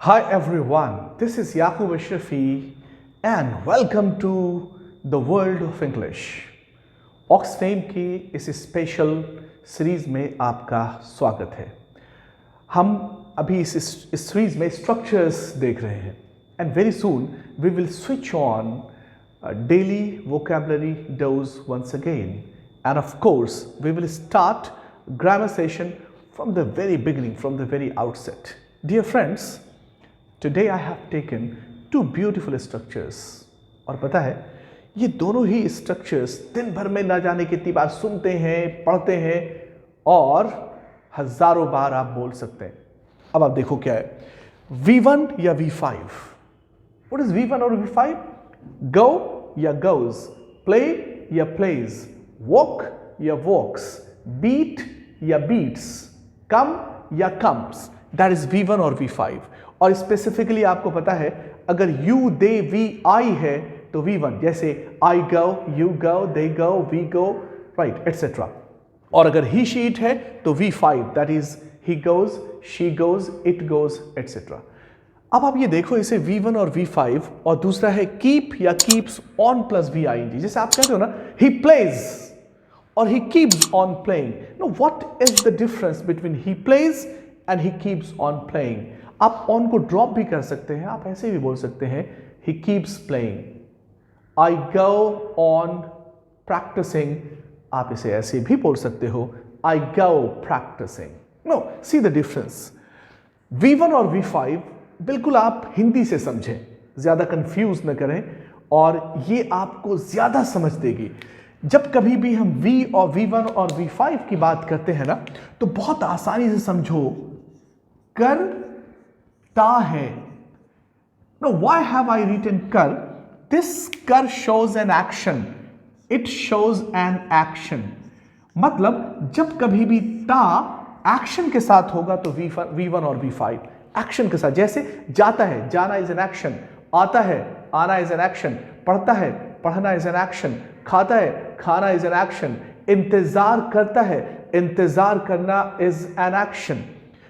Hi everyone, this is Yaqub Ashrafi and welcome to the world of English. Oxfam की इस special series में आपका स्वागत है। हम अभी इस सीरीज़ में स्ट्रक्चर्स देख रहे हैं and very soon we will switch on daily vocabulary dose once again and of course we will start grammar session from the very beginning, from the very outset. Dear friends, today I have taken two beautiful structures. और पता है ये दोनों ही structures दिन भर में ना जाने कितनी बार सुनते हैं, पढ़ते हैं और हजारों बार आप बोल सकते हैं। अब आप देखो क्या है, V1 या V5. What is V1 और V5? Go या goes, play या plays, walk या walks, beat या beats, कम या कम्स, दैट इज V1 और V5। और स्पेसिफिकली आपको पता है अगर यू दे वी आई है तो V1, जैसे I go, you go, they go, we go, right etcetera. और अगर ही शी इट है तो V5, that is he goes, she goes, it goes etcetera. अब आप ये देखो इसे V1 और V5 और दूसरा है कीप या कीप्स ऑन प्लस VING। जैसे आप कहते हो ना he plays or he keeps on playing. Now what is the difference between he plays and he keeps on playing? आप on को drop भी कर सकते हैं, आप ऐसे भी बोल सकते हैं he keeps playing. I go on practicing, आप इसे ऐसे भी बोल सकते हो I go practicing. No, see the difference. V1 और V5 बिल्कुल आप हिंदी से समझें, ज़्यादा कंफ्यूज न करें और ये आपको ज़्यादा समझ देगी। जब कभी भी हम V और V1 और V5 की बात करते हैं ना तो बहुत आसानी से समझो, करता है। Now why have I written कर? This कर shows an action. It shows an action. मतलब जब कभी भी ता एक्शन के साथ होगा तो V1 और V5 एक्शन के साथ, जैसे जाता है, जाना इज एन एक्शन, आता है, आना इज एन एक्शन, पढ़ता है, पढ़ना इज एन एक्शन, खाता है, खाना इज एन एक्शन, इंतजार करता है, इंतजार करना इज एन एक्शन।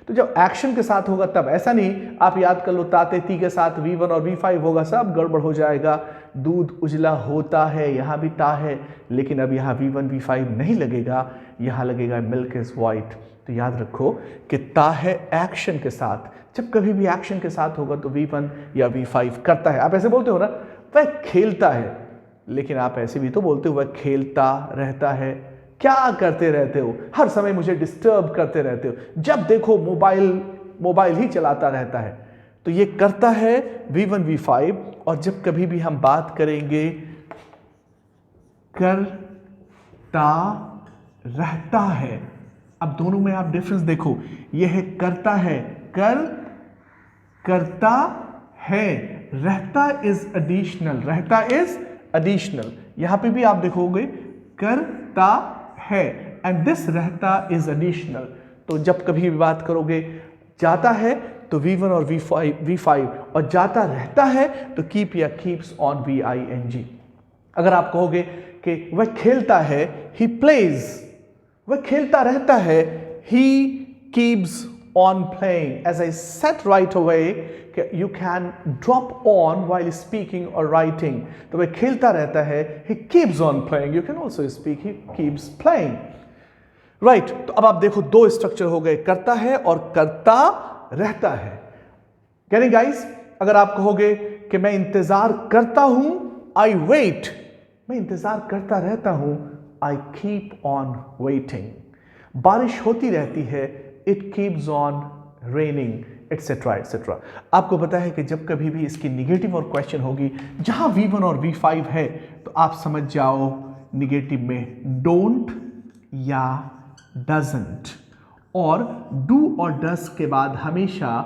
तो जब एक्शन के साथ होगा तब, ऐसा नहीं आप याद कर लो ताते ती के साथ V1 और V5 होगा, सब गड़बड़ हो जाएगा। दूध उजला होता है, यहाँ भी ता है, लेकिन अब यहाँ V1 V5 नहीं लगेगा, यहाँ लगेगा मिल्क इज वाइट। तो याद रखो कि ता है एक्शन के साथ, जब कभी भी एक्शन के साथ होगा तो V1 या V5 करता है। आप ऐसे बोलते हो ना वह खेलता है, लेकिन आप ऐसे भी तो बोलते हो वह खेलता रहता है। क्या करते रहते हो, हर समय मुझे डिस्टर्ब करते रहते हो, जब देखो मोबाइल ही चलाता रहता है। तो ये करता है V1 V5। और जब कभी भी हम बात करेंगे करता रहता है, अब दोनों में आप डिफरेंस देखो, यह है करता है, करता है, रहता इज एडिशनल, रहता इज एडिशनल। यहां पे भी आप देखोगे करता है एंड दिस रहता इज एडिशनल। तो जब कभी भी बात करोगे जाता है तो V1 और V5 और जाता रहता है तो कीप या कीप्स ऑन VING। अगर आप कहोगे कि वह खेलता है, ही प्लेज, वह खेलता रहता है, he keeps on playing. As I said right away, you can drop on while speaking or writing. तो वह खेलता रहता है, he keeps on playing. You can also speak, he keeps playing. Right. तो अब आप देखो दो स्ट्रक्चर हो गए, करता है और करता रहता है। Getting guys? अगर आप कहोगे कि मैं इंतजार करता हूं, I wait. मैं इंतजार करता रहता हूं, I keep on waiting. बारिश होती रहती है, it keeps on raining, etc. etc. आपको पता है कि जब कभी भी इसकी निगेटिव और क्वेश्चन होगी, जहां V1 और V5 है तो आप समझ जाओ निगेटिव में don't या doesn't, और do और does के बाद हमेशा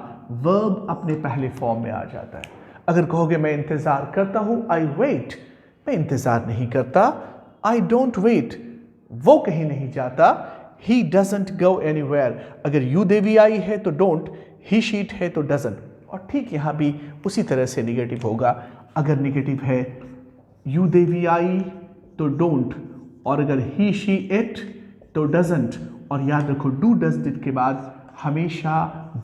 वर्ब अपने पहले फॉर्म में आ जाता है। अगर कहोगे मैं इंतजार करता हूं, I wait, मैं इंतजार नहीं करता, I don't wait, वो कहीं नहीं जाता, he doesn't go anywhere। अगर you दे वी आई है तो don't, he sheet है तो doesn't। और ठीक यहां भी उसी तरह से निगेटिव होगा। अगर निगेटिव है you दे वी आई तो don't, और अगर he she it तो doesn't। और याद रखो do does did के बाद हमेशा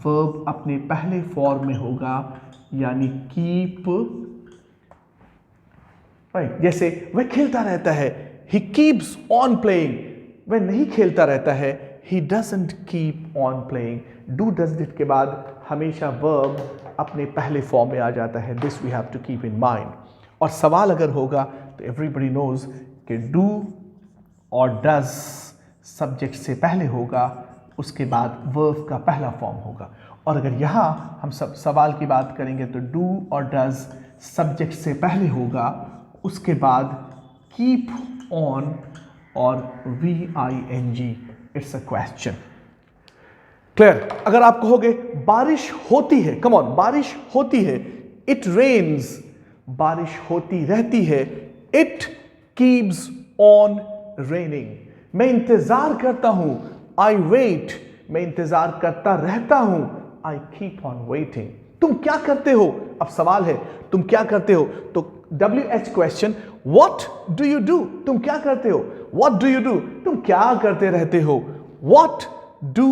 वर्ब अपने पहले फॉर्म में होगा, यानी कीप। राइट, जैसे वह खेलता रहता है, ही कीप्स ऑन प्लेइंग। वह नहीं खेलता रहता है, he doesn't keep on playing. Do does did के बाद हमेशा वर्ब अपने पहले फॉर्म में आ जाता है। This we have to keep in mind. और सवाल अगर होगा तो एवरीबडी नोज कि डू और डज सब्जेक्ट से पहले होगा, उसके बाद वर्ब का पहला फॉर्म होगा। और अगर यहाँ हम सब सवाल की बात करेंगे तो डू और डज सब्जेक्ट से पहले होगा, उसके बाद कीप ऑन और VING। It's a question. Clear? अगर आप कहोगे बारिश होती है, कम ऑन, बारिश होती है, इट रेन्स, बारिश होती रहती है, इट कीप्स ऑन रेनिंग। मैं इंतजार करता हूं, आई वेट, मैं इंतजार करता रहता हूं, आई कीप ऑन वेटिंग। तुम क्या करते हो? अब सवाल है तुम क्या करते हो, तो WH question, what do you do? तुम क्या करते हो? What do you do? तुम क्या करते रहते हो? What do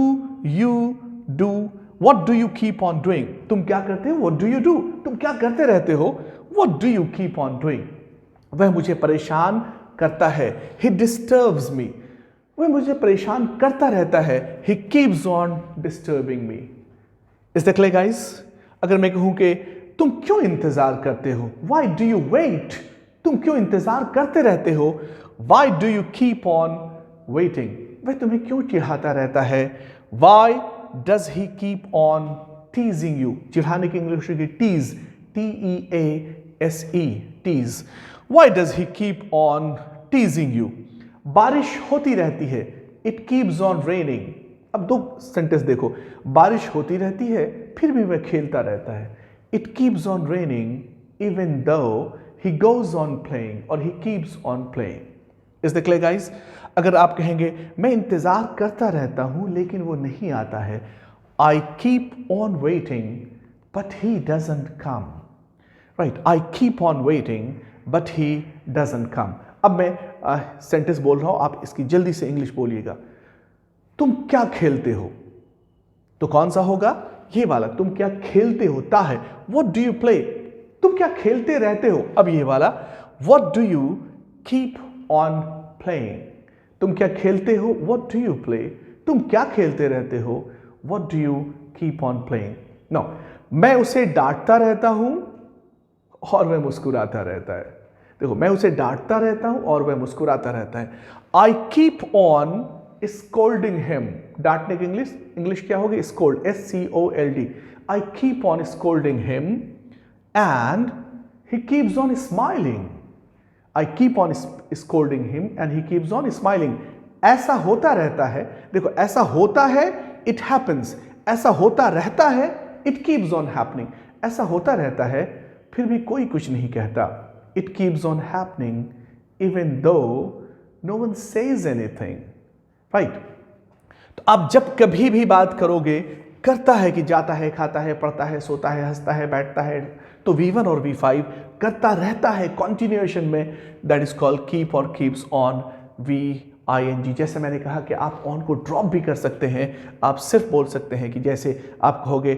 you do? What do you keep on doing? तुम क्या करते हो? What do you do? तुम क्या करते रहते हो? What do you keep on doing? वह मुझे परेशान करता है, ही डिस्टर्ब्स मी। वह मुझे परेशान करता रहता है, he keeps on disturbing me. Is that clear guys? अगर मैं कहूं कि तुम क्यों इंतजार करते हो? Why do you wait? तुम क्यों इंतजार करते रहते हो? Why do you keep on waiting? वह तुम्हें क्यों चिढ़ाता रहता है? Why does he keep on teasing you? चिढ़ाने की इंग्लिश की tease, TEASE, tease. Why does he keep on teasing you? बारिश होती रहती है, इट कीप्स ऑन रेनिंग। अब दो सेंटेंस देखो, बारिश होती रहती है फिर भी वह खेलता रहता है, it keeps on raining even though he goes on playing, और he keeps on playing. Is the clear guys? अगर आप कहेंगे मैं इंतजार करता रहता हूं लेकिन वो नहीं आता है, I keep on waiting but he doesn't come. Right, I keep on waiting but he doesn't come. अब मैं सेंटेंस बोल रहा हूं, आप इसकी जल्दी से इंग्लिश बोलिएगा। तुम क्या खेलते हो? तो कौन सा होगा? ये वाला, तुम क्या खेलते होता है, व्हाट डू यू प्ले? तुम क्या खेलते रहते हो? अब ये वाला, what do you keep on playing? तुम क्या खेलते हो? What do you play? तुम क्या खेलते रहते हो? What do you keep on playing? No, मैं उसे डांटता रहता हूं और वह मुस्कुराता रहता है। देखो, मैं उसे डांटता रहता हूं और वह मुस्कुराता रहता है। I keep on scolding him. डांटने की इंग्लिश क्या होगी? Scold, SCOLD। I keep on scolding him and he keeps on smiling. I keep on scolding him and he keeps on smiling. ऐसा होता रहता है, देखो, ऐसा होता है, इट हैपन्स। ऐसा होता रहता है, इट कीप्स ऑन हैपनिंग। ऐसा होता रहता है फिर भी कोई कुछ नहीं कहता, it keeps on happening even though no one says anything. Right? तो आप जब कभी भी बात करोगे, करता है कि जाता है, खाता है, पढ़ता है, सोता है, हंसता है, बैठता है, तो V1 और V5 करता रहता है कंटिन्यूएशन में, दैट इज कॉल्ड कीप और कीप्स ऑन VING। जैसे मैंने कहा कि आप ऑन को ड्रॉप भी कर सकते हैं, आप सिर्फ बोल सकते हैं कि जैसे आप कहोगे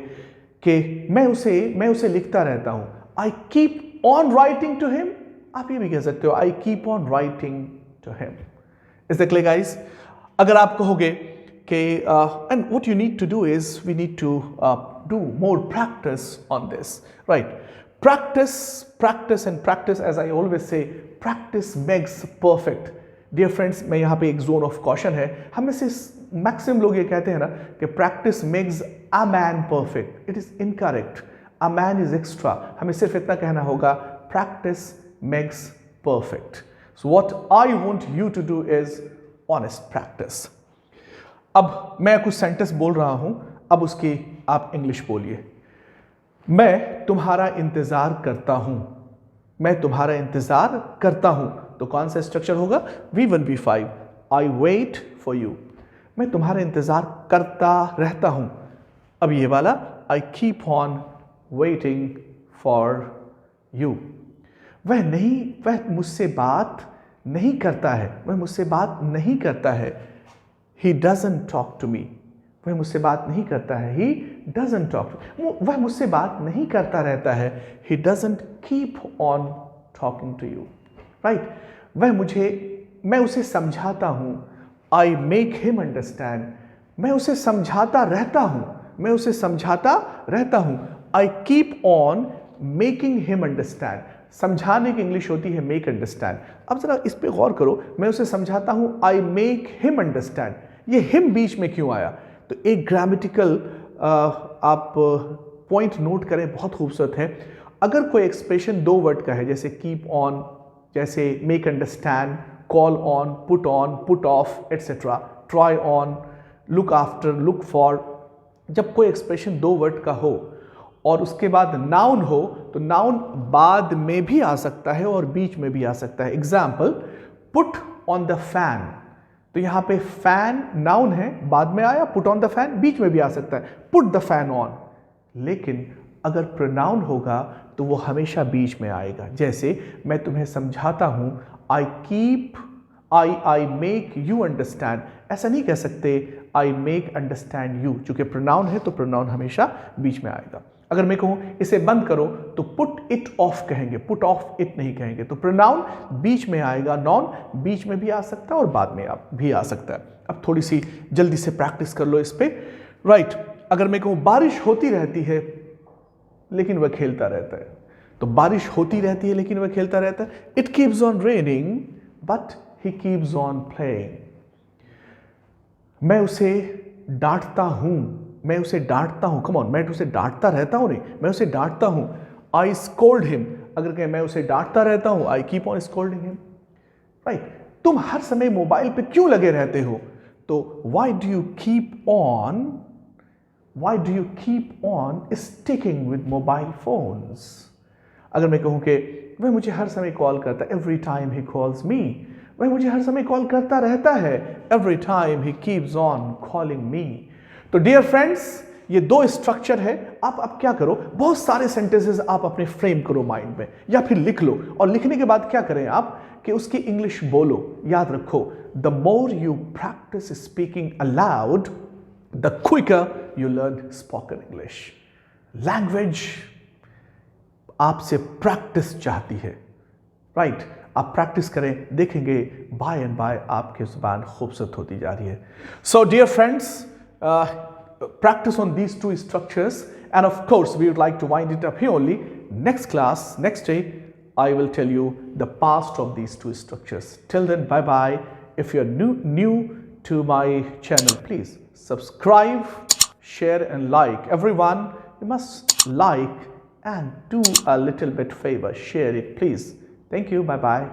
कि मैं उसे लिखता रहता हूं, I keep on writing to him. आप ये भी कह सकते हो, I keep on writing to him. Is that clear guys? अगर आप कहोगे कि and what you need to do is we need to do more practice on this, right? Practice and practice, as I always say, practice makes perfect. Dear friends, मैं यहाँ पे एक zone of caution है, हमें से maximum लोग ये कहते हैं ना कि practice makes a man perfect. It is incorrect, a man is extra. हमें सिर्फ इतना कहना होगा, practice makes perfect. So what I want you to do is honest practice. अब मैं कुछ सेंटेंस बोल रहा हूं, अब उसकी आप इंग्लिश बोलिए। मैं तुम्हारा इंतजार करता हूं, मैं तुम्हारा इंतजार करता हूं, तो कौन सा स्ट्रक्चर होगा? V1 V5, I wait for you. मैं तुम्हारा इंतजार करता रहता हूं। अब ये वाला, आई keep on waiting for you. वह मुझसे बात नहीं करता है, वह मुझसे बात नहीं करता है। He doesn't talk to me। वह मुझसे बात नहीं करता है, he doesn't talk to, वह मुझसे बात नहीं करता रहता है, he doesn't keep on talking to you, right? मैं उसे समझाता हूँ, I make him understand, मैं उसे समझाता रहता हूँ, I keep on making him understand, समझाने की इंग्लिश होती है make understand। अब जरा इस पे गौर करो, मैं उसे समझाता हूँ I make him understand, ये him बीच में क्यों आया? तो एक ग्रामेटिकल आप पॉइंट नोट करें, बहुत खूबसूरत है। अगर कोई एक्सप्रेशन दो वर्ड का है, जैसे कीप ऑन, जैसे make understand, call on, put off etcetera, try on, look after, look for, जब कोई एक्सप्रेशन दो वर्ड का हो और उसके बाद नाउन हो तो नाउन बाद में भी आ सकता है और बीच में भी आ सकता है। Example, put on the fan, तो यहां पे फैन नाउन है, बाद में आया, पुट ऑन द फैन बीच में भी आ सकता है, पुट द फैन ऑन। लेकिन अगर प्रोनाउन होगा तो वो हमेशा बीच में आएगा। जैसे मैं तुम्हें समझाता हूं, आई मेक यू अंडरस्टैंड, ऐसा नहीं कह सकते आई मेक अंडरस्टैंड यू, चूंकि प्रोनाउन है तो प्रोनाउन हमेशा बीच में आएगा। अगर मैं कहूं इसे बंद करो तो पुट इट ऑफ कहेंगे, पुट ऑफ इट नहीं कहेंगे, तो प्रोनाउन बीच में आएगा, नाउन बीच में भी आ सकता है और बाद में भी आ सकता है। अब थोड़ी सी जल्दी से प्रैक्टिस कर लो इस पे, राइट। अगर मैं कहूं बारिश होती रहती है लेकिन वह खेलता रहता है, तो बारिश होती रहती है लेकिन वह खेलता रहता है, it keeps on raining but he keeps on playing. मैं उसे डांटता हूं, कम ऑन, मैं उसे डांटता रहता हूं, नहीं, मैं उसे डांटता हूं, आई स्कोल्ड हिम। अगर कहें मैं उसे डांटता रहता हूं, I keep on scolding him, right. तुम हर समय मोबाइल पे क्यों लगे रहते हो, तो Y do you keep on sticking with mobile phones. अगर मैं कहूं कि वह मुझे हर समय कॉल करता है, every time he calls me, वह मुझे हर समय कॉल करता रहता है, every time he keeps on calling me. तो डियर फ्रेंड्स, ये दो स्ट्रक्चर है। आप अब क्या करो, बहुत सारे सेंटेंसेस आप अपने फ्रेम करो माइंड में या फिर लिख लो, और लिखने के बाद क्या करें आप कि उसकी इंग्लिश बोलो। याद रखो, the more you practice speaking aloud the quicker you learn spoken English. Language आपसे प्रैक्टिस चाहती है, राइट। आप प्रैक्टिस करें, देखेंगे बाय एंड बाय आपकी जुबान खूबसूरत होती जा रही है। So dear friends, practice on these two structures, and of course we would like to wind it up here only. Next class, next day, I will tell you the past of these two structures. Till then, bye bye. If you're new to my channel, please subscribe, share and like. Everyone, you must like and do a little bit favor, share it please. Thank you, bye bye.